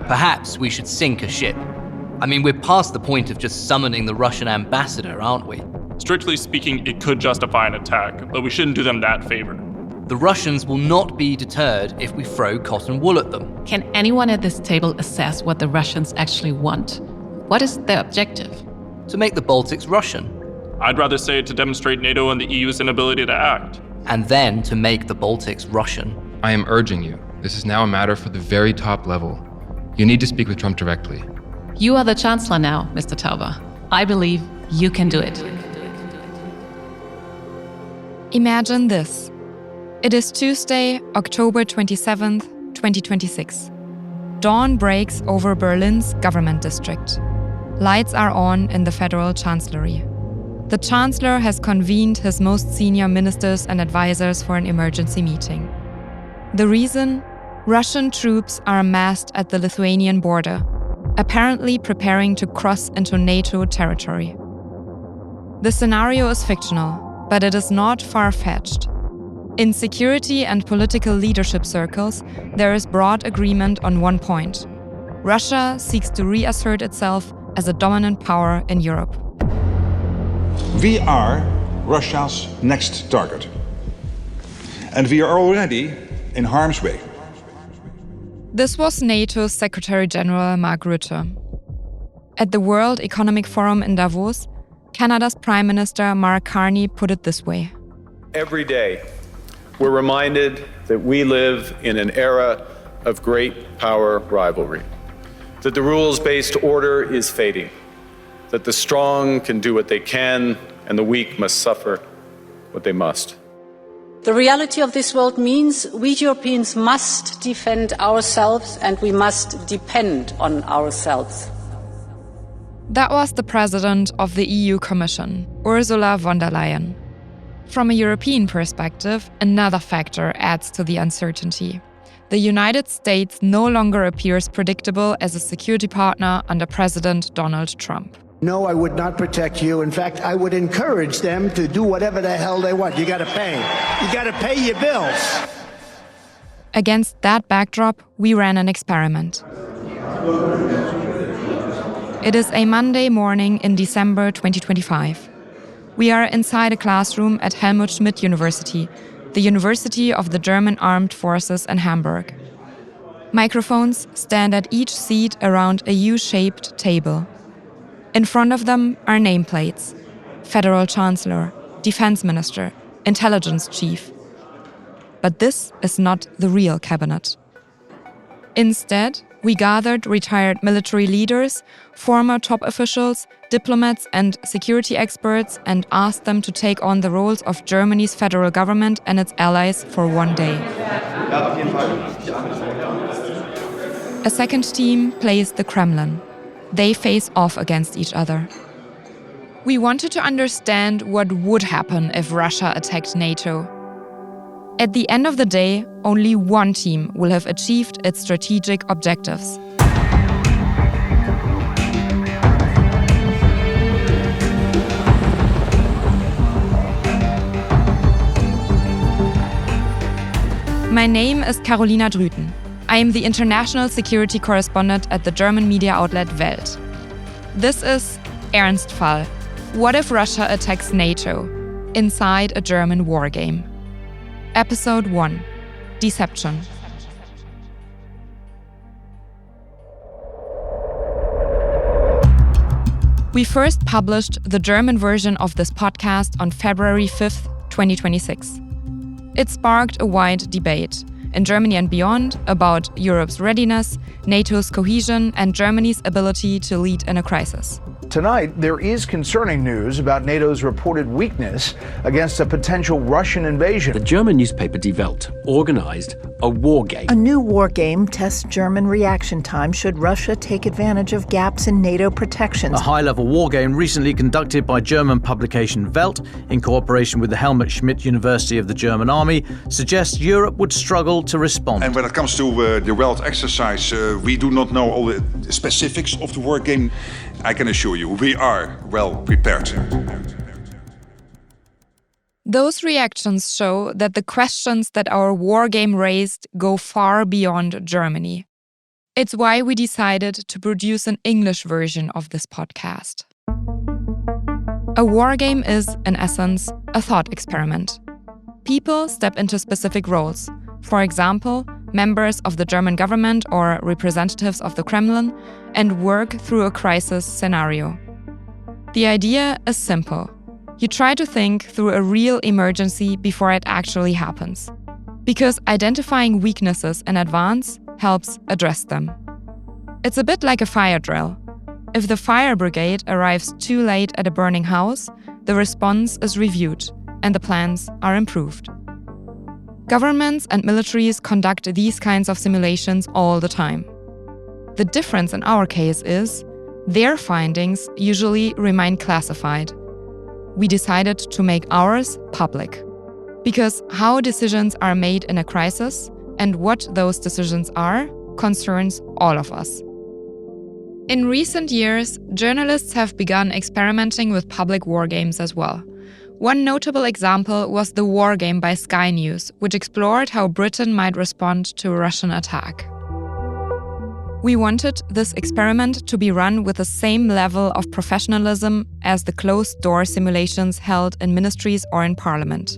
Perhaps we should sink a ship. I mean, we're past the point of just summoning the Russian ambassador, aren't we? Strictly speaking, it could justify an attack, but we shouldn't do them that favor. The Russians will not be deterred if we throw cotton wool at them. Can anyone at this table assess what the Russians actually want? What is their objective? To make the Baltics Russian. I'd rather say to demonstrate NATO and the EU's inability to act. And then to make the Baltics Russian. I am urging you. This is now a matter for the very top level. You need to speak with Trump directly. You are the Chancellor now, Mr. Tauber. I believe you can do it. Imagine this. It is Tuesday, October 27th, 2026. Dawn breaks over Berlin's government district. Lights are on in the Federal Chancellery. The Chancellor has convened his most senior ministers and advisors for an emergency meeting. The reason? Russian troops are amassed at the Lithuanian border, apparently preparing to cross into NATO territory. The scenario is fictional, but it is not far-fetched. In security and political leadership circles, there is broad agreement on one point. Russia seeks to reassert itself as a dominant power in Europe. We are Russia's next target. And we are already in harm's way. This was NATO's Secretary General Mark Rutte. At the World Economic Forum in Davos, Canada's Prime Minister Mark Carney put it this way. Every day, we're reminded that we live in an era of great power rivalry, that the rules-based order is fading, that the strong can do what they can and the weak must suffer what they must. The reality of this world means we Europeans must defend ourselves and we must depend on ourselves. That was the president of the EU Commission, Ursula von der Leyen. From a European perspective, another factor adds to the uncertainty. The United States no longer appears predictable as a security partner under President Donald Trump. No, I would not protect you. In fact, I would encourage them to do whatever the hell they want. You gotta pay. You gotta pay your bills. Against that backdrop, we ran an experiment. It is a Monday morning in December 2025. We are inside a classroom at Helmut Schmidt University, the University of the German Armed Forces in Hamburg. Microphones stand at each seat around a U-shaped table. In front of them are nameplates: Federal Chancellor, Defense Minister, Intelligence Chief. But this is not the real cabinet. Instead, we gathered retired military leaders, former top officials, diplomats and security experts and asked them to take on the roles of Germany's federal government and its allies for one day. A second team plays the Kremlin. They face off against each other. We wanted to understand what would happen if Russia attacked NATO. At the end of the day, only one team will have achieved its strategic objectives. My name is Carolina Drüten. I am the international security correspondent at the German media outlet WELT. This is Ernstfall. What if Russia attacks NATO? Inside a German wargame. Episode 1. Deception. We first published the German version of this podcast on February 5th, 2026. It sparked a wide debate in Germany and beyond about Europe's readiness, NATO's cohesion, and Germany's ability to lead in a crisis. Tonight, there is concerning news about NATO's reported weakness against a potential Russian invasion. The German newspaper Die Welt organized a war game. A new war game tests German reaction time should Russia take advantage of gaps in NATO protections. A high-level war game recently conducted by German publication WELT in cooperation with the Helmut Schmidt University of the German Army suggests Europe would struggle to respond. And when it comes to the WELT exercise, we do not know all the specifics of the war game. I can assure you, we are well prepared. Those reactions show that the questions that our war game raised go far beyond Germany. It's why we decided to produce an English version of this podcast. A wargame is, in essence, a thought experiment. People step into specific roles. For example, members of the German government or representatives of the Kremlin, and work through a crisis scenario. The idea is simple. You try to think through a real emergency before it actually happens. Because identifying weaknesses in advance helps address them. It's a bit like a fire drill. If the fire brigade arrives too late at a burning house, the response is reviewed and the plans are improved. Governments and militaries conduct these kinds of simulations all the time. The difference in our case is, their findings usually remain classified. We decided to make ours public. Because how decisions are made in a crisis and what those decisions are concerns all of us. In recent years, journalists have begun experimenting with public wargames as well. One notable example was the wargame by Sky News, which explored how Britain might respond to a Russian attack. We wanted this experiment to be run with the same level of professionalism as the closed-door simulations held in ministries or in parliament.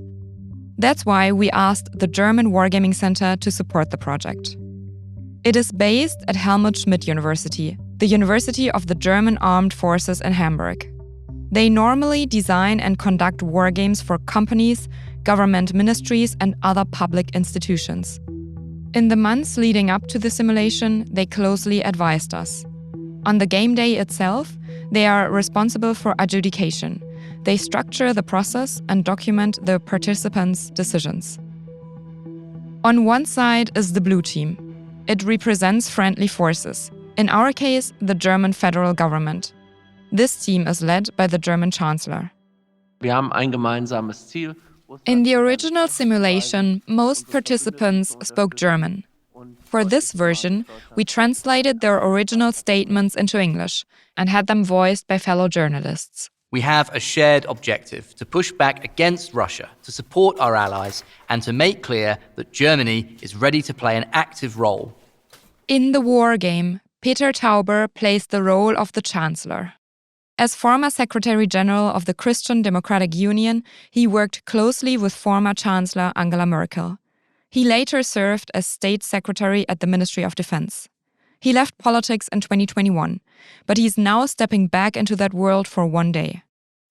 That's why we asked the German Wargaming Center to support the project. It is based at Helmut Schmidt University, the University of the German Armed Forces in Hamburg. They normally design and conduct wargames for companies, government ministries, and other public institutions. In the months leading up to the simulation, they closely advised us. On the game day itself, they are responsible for adjudication. They structure the process and document the participants' decisions. On one side is the blue team. It represents friendly forces, in our case, the German federal government. This team is led by the German Chancellor. In the original simulation, most participants spoke German. For this version, we translated their original statements into English and had them voiced by fellow journalists. We have a shared objective to push back against Russia, to support our allies, and to make clear that Germany is ready to play an active role. In the wargame, Peter Tauber plays the role of the Chancellor. As former Secretary General of the Christian Democratic Union, he worked closely with former Chancellor Angela Merkel. He later served as State Secretary at the Ministry of Defense. He left politics in 2021, but he's now stepping back into that world for one day.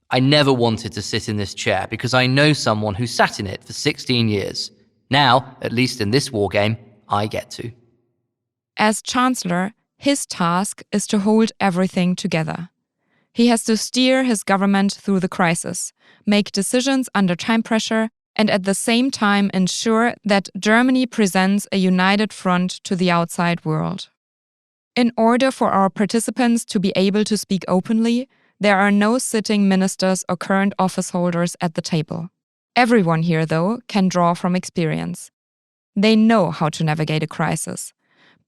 I never wanted to sit in this chair because I know someone who sat in it for 16 years. Now, at least in this wargame, I get to. As Chancellor, his task is to hold everything together. He has to steer his government through the crisis, make decisions under time pressure, and at the same time ensure that Germany presents a united front to the outside world. In order for our participants to be able to speak openly, there are no sitting ministers or current office holders at the table. Everyone here, though, can draw from experience. They know how to navigate a crisis,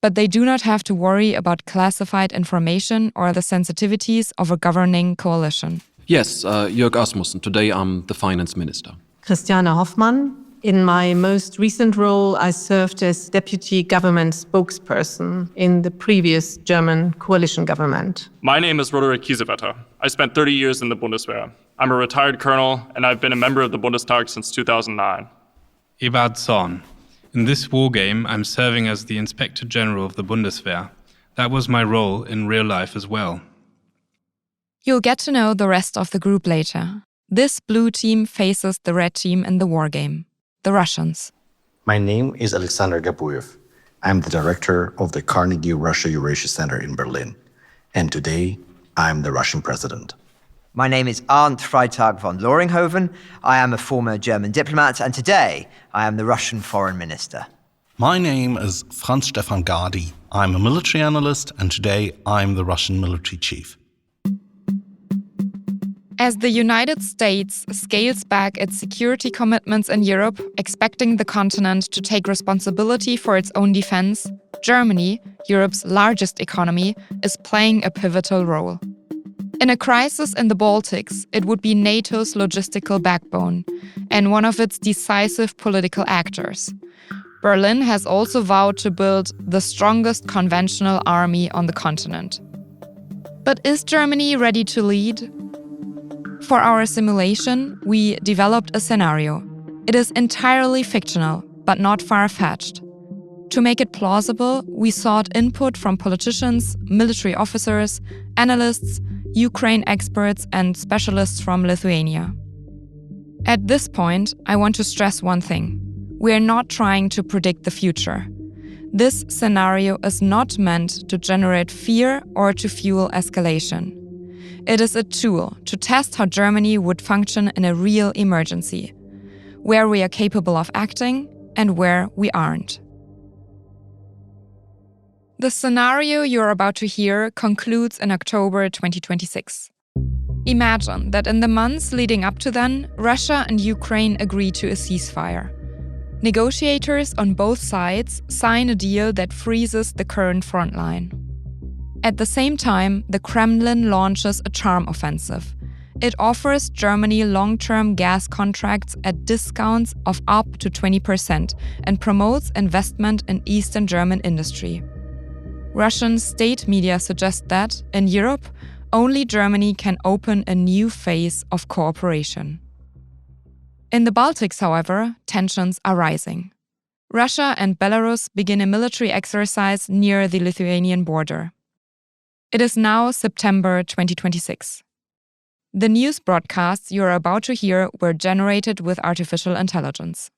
but they do not have to worry about classified information or the sensitivities of a governing coalition. Yes, Jörg Asmussen. Today I'm the finance minister. Christiane Hoffmann. In my most recent role, I served as deputy government spokesperson in the previous German coalition government. My name is Roderick Kiesewetter. I spent 30 years in the Bundeswehr. I'm a retired colonel, and I've been a member of the Bundestag since 2009. Ebert Zorn. In this wargame, I'm serving as the Inspector General of the Bundeswehr. That was my role in real life as well. You'll get to know the rest of the group later. This blue team faces the red team in the wargame, the Russians. My name is Alexander Gabuyev. I'm the director of the Carnegie Russia Eurasia Center in Berlin. And today, I'm the Russian president. My name is Arndt Freitag von Loringhoven. I am a former German diplomat, and today I am the Russian foreign minister. My name is Franz Stefan Gardi. I'm a military analyst, and today I'm the Russian military chief. As the United States scales back its security commitments in Europe, expecting the continent to take responsibility for its own defense, Germany, Europe's largest economy, is playing a pivotal role. In a crisis in the Baltics, it would be NATO's logistical backbone and one of its decisive political actors. Berlin has also vowed to build the strongest conventional army on the continent. But is Germany ready to lead? For our simulation, we developed a scenario. It is entirely fictional, but not far-fetched. To make it plausible, we sought input from politicians, military officers, analysts, Ukraine experts, and specialists from Lithuania. At this point, I want to stress one thing. We are not trying to predict the future. This scenario is not meant to generate fear or to fuel escalation. It is a tool to test how Germany would function in a real emergency, where we are capable of acting and where we aren't. The scenario you're about to hear concludes in October 2026. Imagine that in the months leading up to then, Russia and Ukraine agree to a ceasefire. Negotiators on both sides sign a deal that freezes the current front line. At the same time, the Kremlin launches a charm offensive. It offers Germany long-term gas contracts at discounts of up to 20% and promotes investment in Eastern German industry. Russian state media suggest that, in Europe, only Germany can open a new phase of cooperation. In the Baltics, however, tensions are rising. Russia and Belarus begin a military exercise near the Lithuanian border. It is now September 2026. The news broadcasts you are about to hear were generated with artificial intelligence.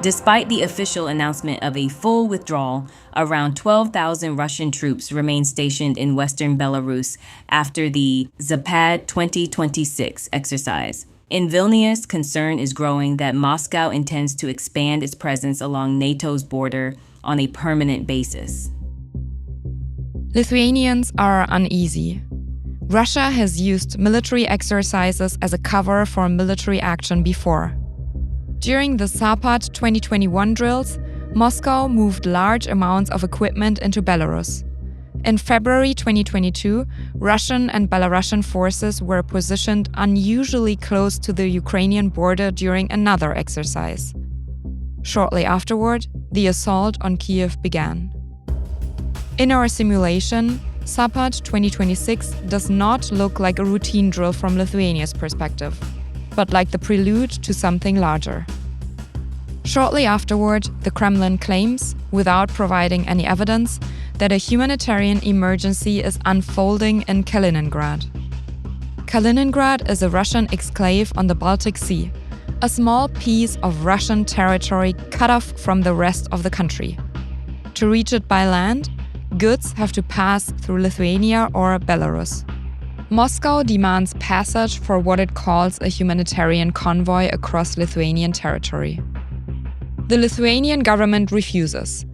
Despite the official announcement of a full withdrawal, around 12,000 Russian troops remain stationed in western Belarus after the Zapad 2026 exercise. In Vilnius, concern is growing that Moscow intends to expand its presence along NATO's border on a permanent basis. Lithuanians are uneasy. Russia has used military exercises as a cover for military action before. During the Zapad 2021 drills, Moscow moved large amounts of equipment into Belarus. In February 2022, Russian and Belarusian forces were positioned unusually close to the Ukrainian border during another exercise. Shortly afterward, the assault on Kiev began. In our simulation, Zapad 2026 does not look like a routine drill from Lithuania's perspective, but like the prelude to something larger. Shortly afterward, the Kremlin claims, without providing any evidence, that a humanitarian emergency is unfolding in Kaliningrad. Kaliningrad is a Russian exclave on the Baltic Sea, a small piece of Russian territory cut off from the rest of the country. To reach it by land, goods have to pass through Lithuania or Belarus. Moscow demands passage for what it calls a humanitarian convoy across Lithuanian territory. The Lithuanian government refuses.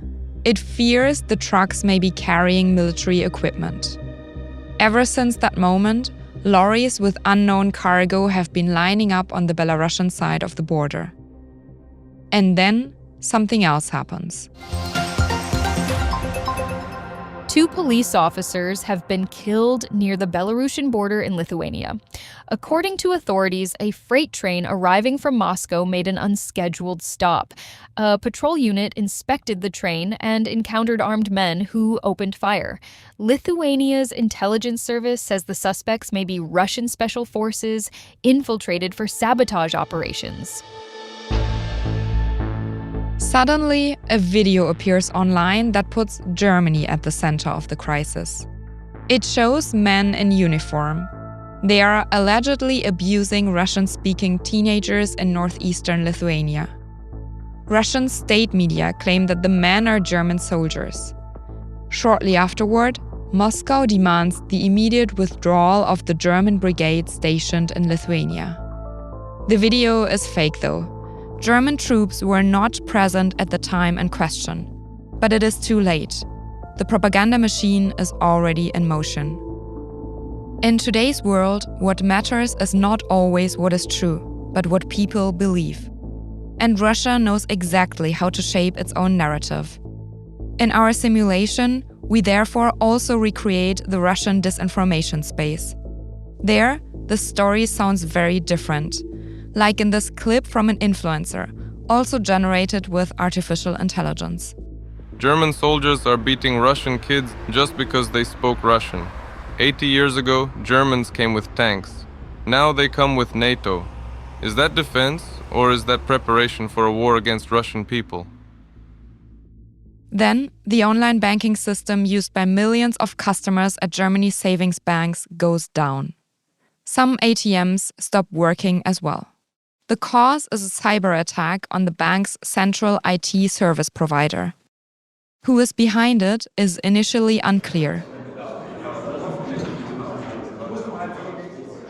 It fears the trucks may be carrying military equipment. Ever since that moment, lorries with unknown cargo have been lining up on the Belarusian side of the border. And then something else happens. 2 police officers have been killed near the Belarusian border in Lithuania. According to authorities, a freight train arriving from Moscow made an unscheduled stop. A patrol unit inspected the train and encountered armed men who opened fire. Lithuania's intelligence service says the suspects may be Russian special forces infiltrated for sabotage operations. Suddenly, a video appears online that puts Germany at the center of the crisis. It shows men in uniform. They are allegedly abusing Russian-speaking teenagers in northeastern Lithuania. Russian state media claim that the men are German soldiers. Shortly afterward, Moscow demands the immediate withdrawal of the German brigade stationed in Lithuania. The video is fake, though. German troops were not present at the time in question. But it is too late. The propaganda machine is already in motion. In today's world, what matters is not always what is true, but what people believe. And Russia knows exactly how to shape its own narrative. In our simulation, we therefore also recreate the Russian disinformation space. There, the story sounds very different. Like in this clip from an influencer, also generated with artificial intelligence. German soldiers are beating Russian kids just because they spoke Russian. 80 years ago, Germans came with tanks. Now they come with NATO. Is that defense, or is that preparation for a war against Russian people? Then, the online banking system used by millions of customers at Germany's savings banks goes down. Some ATMs stop working as well. The cause is a cyber attack on the bank's central IT service provider. Who is behind it is initially unclear.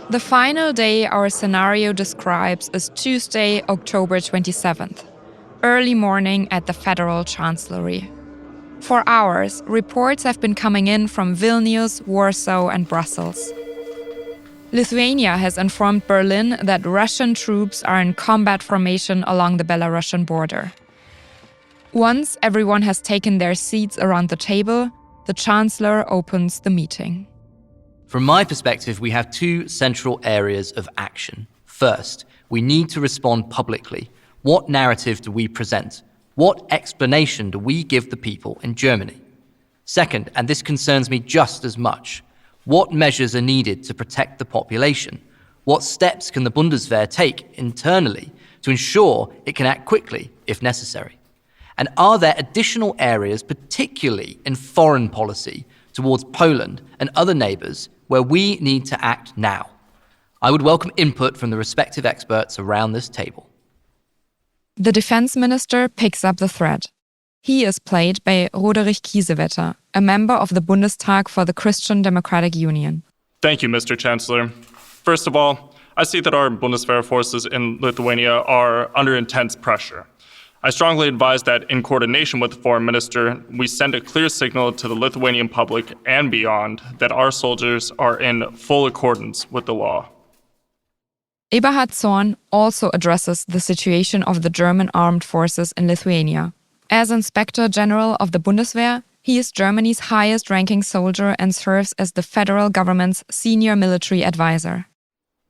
The final day our scenario describes is Tuesday, October 27th, early morning at the Federal Chancellery. For hours, reports have been coming in from Vilnius, Warsaw, and Brussels. Lithuania has informed Berlin that Russian troops are in combat formation along the Belarusian border. Once everyone has taken their seats around the table, the Chancellor opens the meeting. From my perspective, we have two central areas of action. First, we need to respond publicly. What narrative do we present? What explanation do we give the people in Germany? Second, and this concerns me just as much, what measures are needed to protect the population? What steps can the Bundeswehr take internally to ensure it can act quickly if necessary? And are there additional areas, particularly in foreign policy, towards Poland and other neighbours, where we need to act now? I would welcome input from the respective experts around this table. The defense minister picks up the thread. He is played by Roderich Kiesewetter, a member of the Bundestag for the Christian Democratic Union. Thank you, Mr. Chancellor. First of all, I see that our Bundeswehr forces in Lithuania are under intense pressure. I strongly advise that in coordination with the foreign minister, we send a clear signal to the Lithuanian public and beyond that our soldiers are in full accordance with the law. Eberhard Zorn also addresses the situation of the German armed forces in Lithuania. As Inspector General of the Bundeswehr, he is Germany's highest-ranking soldier and serves as the federal government's senior military advisor.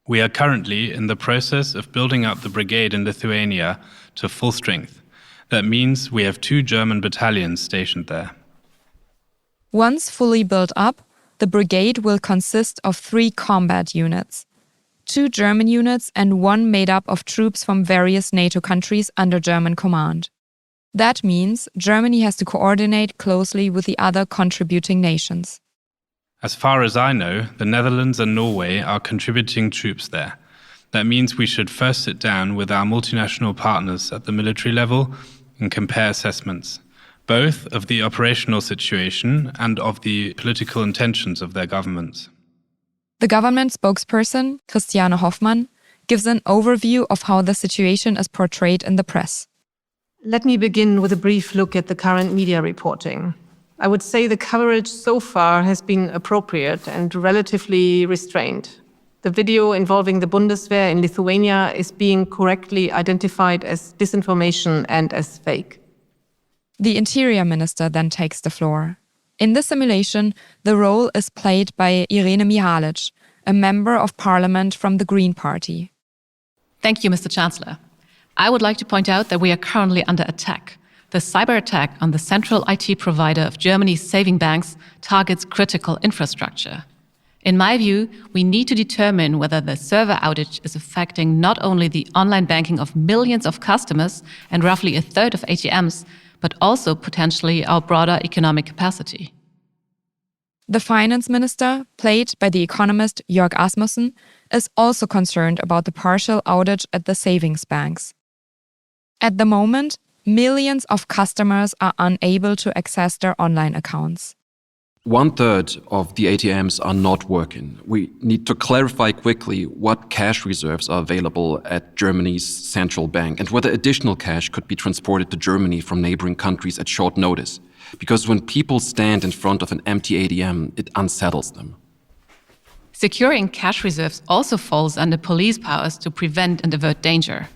We are currently in the process of building up the brigade in Lithuania to full strength. That means we have 2 German battalions stationed there. Once fully built up, the brigade will consist of 3 combat units, 2 German units and 1 made up of troops from various NATO countries under German command. That means Germany has to coordinate closely with the other contributing nations. As far as I know, the Netherlands and Norway are contributing troops there. That means we should first sit down with our multinational partners at the military level and compare assessments, both of the operational situation and of the political intentions of their governments. The government spokesperson, Christiane Hoffmann, gives an overview of how the situation is portrayed in the press. Let me begin with a brief look at the current media reporting. I would say the coverage so far has been appropriate and relatively restrained. The video involving the Bundeswehr in Lithuania is being correctly identified as disinformation and as fake. The Interior Minister then takes the floor. In the simulation, the role is played by Irene Mihalic, a member of parliament from the Green Party. Thank you, Mr. Chancellor. I would like to point out that we are currently under attack. The cyber attack on the central IT provider of Germany's saving banks targets critical infrastructure. In my view, we need to determine whether the server outage is affecting not only the online banking of millions of customers and roughly a third of ATMs, but also potentially our broader economic capacity. The finance minister, played by the economist Jörg Asmussen, is also concerned about the partial outage at the savings banks. At the moment, millions of customers are unable to access their online accounts. 1/3 of the ATMs are not working. We need to clarify quickly what cash reserves are available at Germany's central bank and whether additional cash could be transported to Germany from neighboring countries at short notice. Because when people stand in front of an empty ATM, it unsettles them. Securing cash reserves also falls under police powers to prevent and avert danger.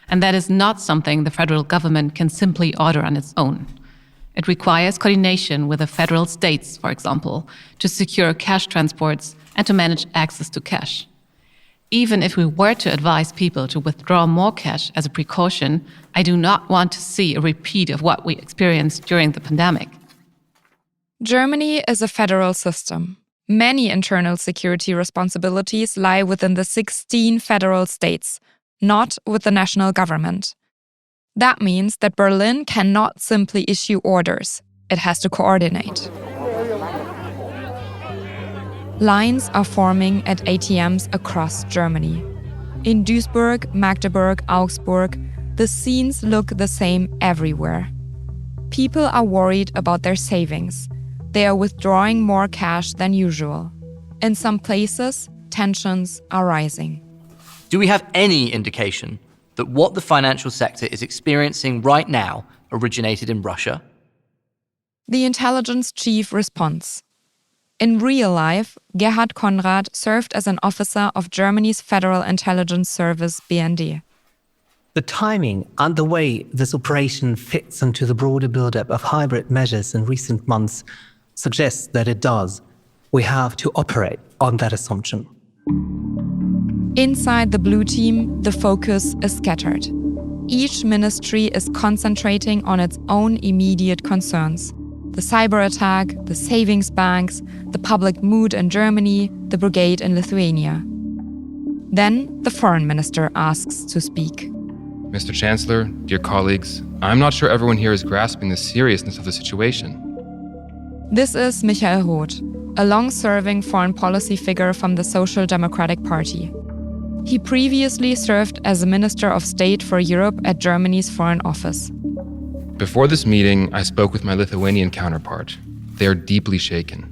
And that is not something the federal government can simply order on its own. It requires coordination with the federal states, for example, to secure cash transports and to manage access to cash. Even if we were to advise people to withdraw more cash as a precaution, I do not want to see a repeat of what we experienced during the pandemic. Germany is a federal system. Many internal security responsibilities lie within the 16 federal states, not with the national government. That means that Berlin cannot simply issue orders. It has to coordinate. Lines are forming at ATMs across Germany. In Duisburg, Magdeburg, Augsburg, the scenes look the same everywhere. People are worried about their savings. They are withdrawing more cash than usual. In some places, tensions are rising. Do we have any indication that what the financial sector is experiencing right now originated in Russia? The intelligence chief responds. In real life, Gerhard Konrad served as an officer of Germany's Federal Intelligence Service, BND. The timing and the way this operation fits into the broader buildup of hybrid measures in recent months suggests that it does. We have to operate on that assumption. Inside the blue team, the focus is scattered. Each ministry is concentrating on its own immediate concerns. The cyber attack, the savings banks, the public mood in Germany, the brigade in Lithuania. Then the foreign minister asks to speak. Mr. Chancellor, dear colleagues, I'm not sure everyone here is grasping the seriousness of the situation. This is Michael Roth, a long-serving foreign policy figure from the Social Democratic Party. He previously served as a Minister of State for Europe at Germany's Foreign Office. Before this meeting, I spoke with my Lithuanian counterpart. They are deeply shaken.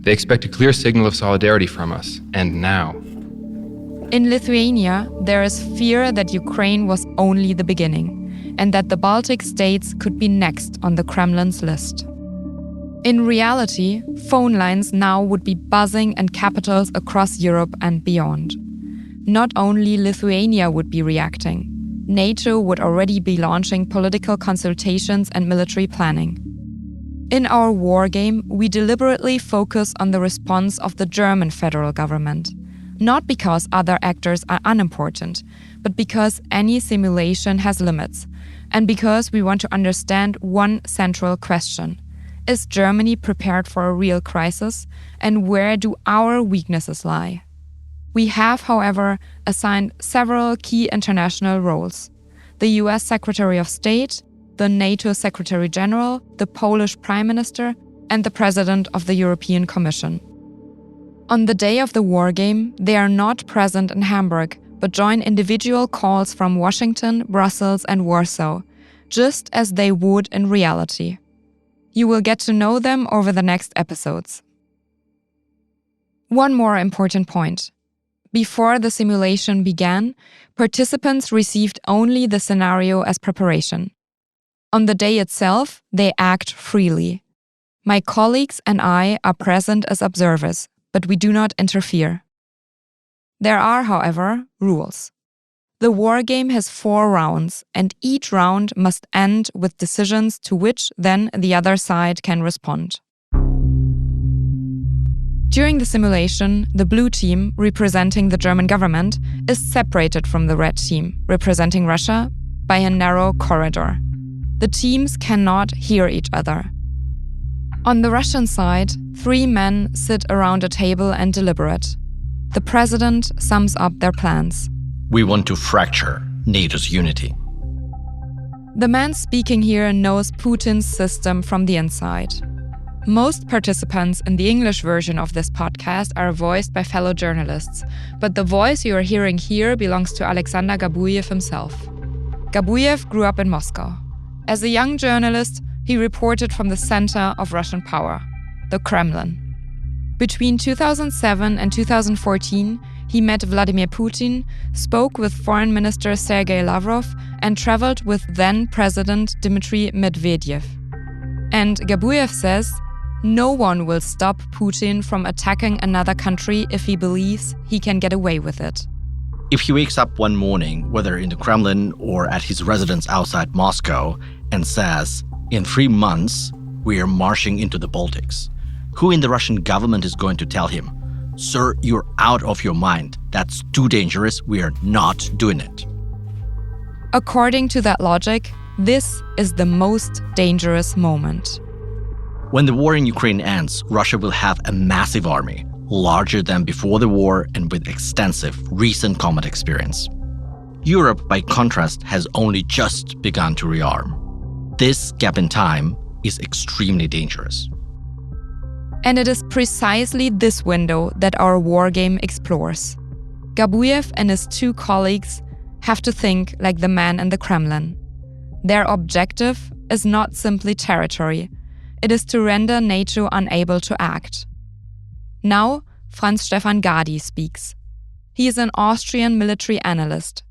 They expect a clear signal of solidarity from us, and now. In Lithuania, there is fear that Ukraine was only the beginning, and that the Baltic states could be next on the Kremlin's list. In reality, phone lines now would be buzzing in capitals across Europe and beyond. Not only Lithuania would be reacting, NATO would already be launching political consultations and military planning. In our war game, we deliberately focus on the response of the German federal government, not because other actors are unimportant, but because any simulation has limits, and because we want to understand one central question. Is Germany prepared for a real crisis, and where do our weaknesses lie? We have, however, assigned several key international roles: the US Secretary of State, the NATO Secretary General, the Polish Prime Minister, and the President of the European Commission. On the day of the war game, they are not present in Hamburg, but join individual calls from Washington, Brussels, and Warsaw, just as they would in reality. You will get to know them over the next episodes. One more important point. Before the simulation began, participants received only the scenario as preparation. On the day itself, they act freely. My colleagues and I are present as observers, but we do not interfere. There are, however, rules. The war game has 4 rounds, and each round must end with decisions to which then the other side can respond. During the simulation, the blue team, representing the German government, is separated from the red team, representing Russia, by a narrow corridor. The teams cannot hear each other. On the Russian side, 3 men sit around a table and deliberate. The president sums up their plans. We want to fracture NATO's unity. The man speaking here knows Putin's system from the inside. Most participants in the English version of this podcast are voiced by fellow journalists, but the voice you are hearing here belongs to Alexander Gabuyev himself. Gabuyev grew up in Moscow. As a young journalist, he reported from the center of Russian power, the Kremlin. Between 2007 and 2014, he met Vladimir Putin, spoke with Foreign Minister Sergei Lavrov, and traveled with then-President Dmitry Medvedev. And Gabuyev says, no one will stop Putin from attacking another country if he believes he can get away with it. If he wakes up one morning, whether in the Kremlin or at his residence outside Moscow, and says, in 3 months, we are marching into the Baltics, who in the Russian government is going to tell him, Sir, you're out of your mind. That's too dangerous. We are not doing it. According to that logic, this is the most dangerous moment. When the war in Ukraine ends, Russia will have a massive army, larger than before the war and with extensive recent combat experience. Europe, by contrast, has only just begun to rearm. This gap in time is extremely dangerous. And it is precisely this window that our wargame explores. Gabuyev and his two colleagues have to think like the man in the Kremlin. Their objective is not simply territory, it is to render NATO unable to act. Now, Franz Stefan Gadi speaks. He is an Austrian military analyst.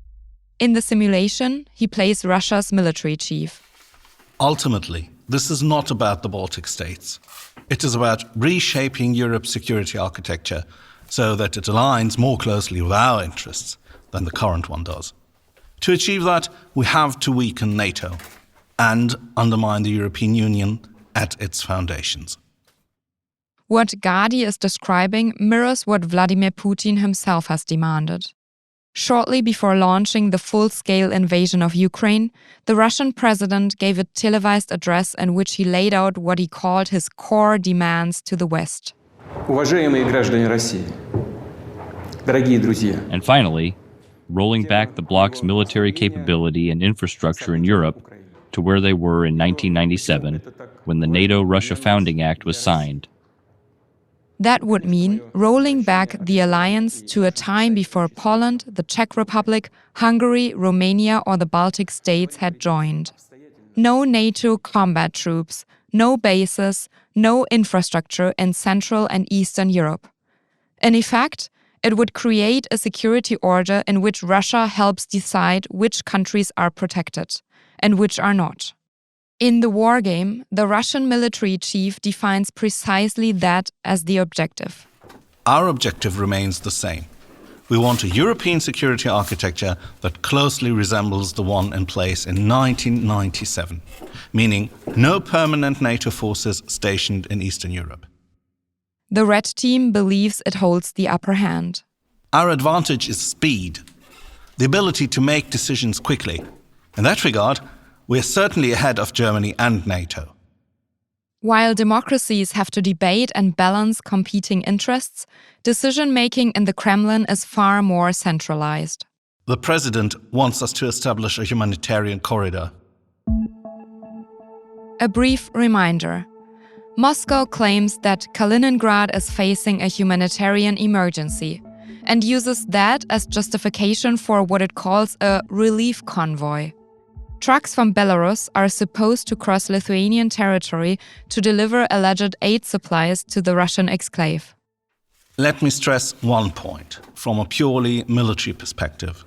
In the simulation, he plays Russia's military chief. Ultimately, this is not about the Baltic states. It is about reshaping Europe's security architecture so that it aligns more closely with our interests than the current one does. To achieve that, we have to weaken NATO and undermine the European Union at its foundations. What Gadi is describing mirrors what Vladimir Putin himself has demanded. Shortly before launching the full-scale invasion of Ukraine, the Russian president gave a televised address in which he laid out what he called his core demands to the West. And finally, rolling back the bloc's military capability and infrastructure in Europe to where they were in 1997, when the NATO-Russia Founding Act was signed. That would mean rolling back the alliance to a time before Poland, the Czech Republic, Hungary, Romania, or the Baltic states had joined. No NATO combat troops, no bases, no infrastructure in Central and Eastern Europe. In effect, it would create a security order in which Russia helps decide which countries are protected and which are not. In the wargame, the Russian military chief defines precisely that as the objective. Our objective remains the same. We want a European security architecture that closely resembles the one in place in 1997, meaning no permanent NATO forces stationed in Eastern Europe. The Red Team believes it holds the upper hand. Our advantage is speed, the ability to make decisions quickly. In that regard, we're certainly ahead of Germany and NATO. While democracies have to debate and balance competing interests, decision-making in the Kremlin is far more centralized. The president wants us to establish a humanitarian corridor. A brief reminder. Moscow claims that Kaliningrad is facing a humanitarian emergency and uses that as justification for what it calls a relief convoy. Trucks from Belarus are supposed to cross Lithuanian territory to deliver alleged aid supplies to the Russian exclave. Let me stress one point from a purely military perspective.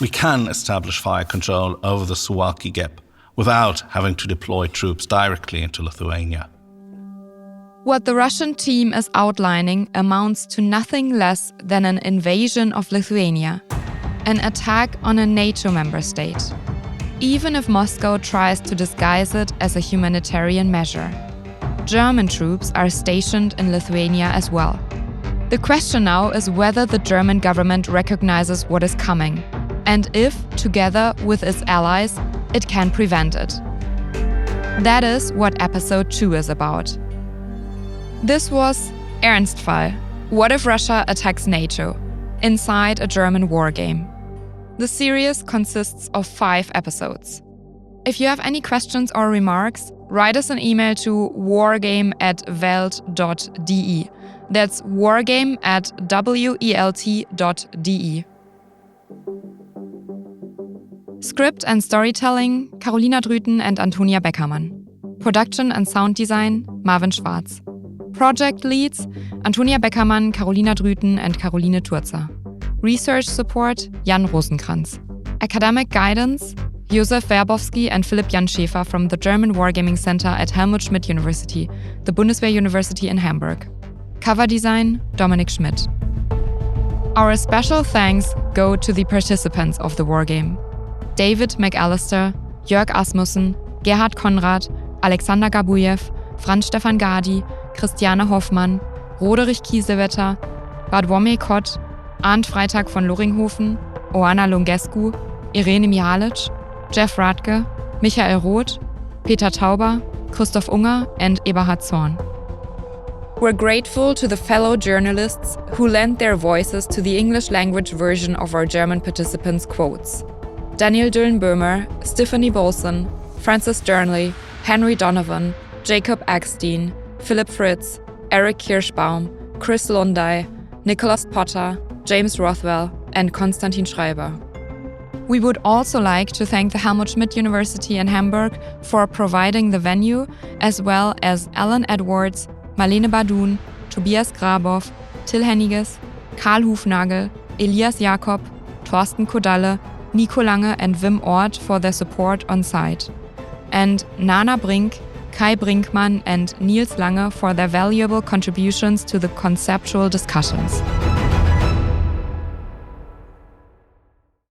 We can establish fire control over the Suwalki Gap without having to deploy troops directly into Lithuania. What the Russian team is outlining amounts to nothing less than an invasion of Lithuania, an attack on a NATO member state. Even if Moscow tries to disguise it as a humanitarian measure. German troops are stationed in Lithuania as well. The question now is whether the German government recognizes what is coming, and if, together with its allies, it can prevent it. That is what episode 2 is about. This was Ernstfall. What if Russia attacks NATO? Inside a German wargame. The series consists of 5 episodes. If you have any questions or remarks, write us an email to wargame@welt.de. That's wargame@welt.de. Script and storytelling, Carolina Drüten and Antonia Beckermann. Production and sound design, Marvin Schwarz. Project leads, Antonia Beckermann, Carolina Drüten and Caroline Turzer. Research support, Jan Rosenkranz. Academic guidance, Josef Werbowski and Philipp Jan Schäfer from the German Wargaming Center at Helmut Schmidt University, the Bundeswehr University in Hamburg. Cover design, Dominik Schmidt. Our special thanks go to the participants of the wargame. David McAllister, Jörg Asmussen, Gerhard Konrad, Alexander Gabuyev, Franz Stefan Gadi, Christiane Hoffmann, Roderich Kiesewetter, Bartłomiej Kott, Arndt Freitag von Loringhofen, Oana Lungescu, Irene Mihalic, Jeff Radke, Michael Roth, Peter Tauber, Christoph Unger, and Eberhard Zorn. We're grateful to the fellow journalists who lent their voices to the English language version of our German participants' quotes. Daniel Düllenböhmer, Stephanie Bolson, Francis Dernley, Henry Donovan, Jacob Eckstein, Philip Fritz, Eric Kirschbaum, Chris Lunday, Nicholas Potter, James Rothwell, and Konstantin Schreiber. We would also like to thank the Helmut Schmidt University in Hamburg for providing the venue, as well as Alan Edwards, Marlene Badun, Tobias Grabow, Till Henniges, Karl Hufnagel, Elias Jakob, Thorsten Kodalle, Nico Lange and Wim Ort for their support on site, and Nana Brink, Kai Brinkmann and Niels Lange for their valuable contributions to the conceptual discussions.